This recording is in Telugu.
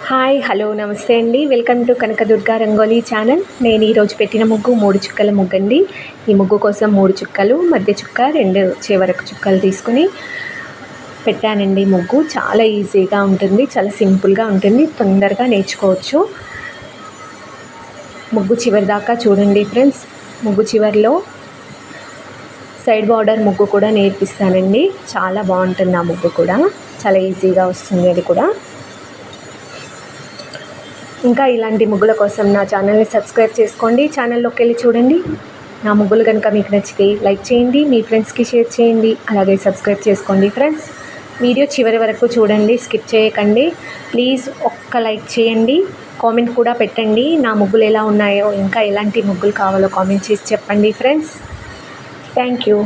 హాయ్ హలో నమస్తే అండి. Welcome to Kanakadurga rangoli channel. నేను ఈరోజు పెట్టిన ముగ్గు 3 చుక్కల ముగ్గు అండి. ఈ ముగ్గు కోసం 3 చుక్కలు, మధ్య చుక్క, 2 చివరకు చుక్కలు తీసుకుని పెట్టానండి. ముగ్గు చాలా ఈజీగా ఉంటుంది, చాలా సింపుల్గా ఉంటుంది, తొందరగా నేర్చుకోవచ్చు. ముగ్గు చివరి దాకా చూడండి ఫ్రెండ్స్. ముగ్గు చివరిలో సైడ్ బార్డర్ ముగ్గు కూడా నేర్పిస్తానండి. చాలా బాగుంటుంది ఆ ముగ్గు కూడా, చాలా ఈజీగా వస్తుంది అది కూడా. ఇంకా ఇలాంటి ముగ్గుల కోసం నా ఛానల్ని సబ్స్క్రైబ్ చేసుకోండి. ఛానల్లోకి వెళ్ళి చూడండి. నా ముగ్గులు కనుక మీకు నచ్చితే లైక్ చేయండి, మీ ఫ్రెండ్స్కి షేర్ చేయండి, అలాగే సబ్స్క్రైబ్ చేసుకోండి ఫ్రెండ్స్. వీడియో చివరి వరకు చూడండి, స్కిప్ చేయకండి. ప్లీజ్ ఒక్క లైక్ చేయండి, కామెంట్ కూడా పెట్టండి. నా ముగ్గులు ఎలా ఉన్నాయో, ఇంకా ఎలాంటి ముగ్గులు కావాలో కామెంట్ చేసి చెప్పండి ఫ్రెండ్స్. Thank you.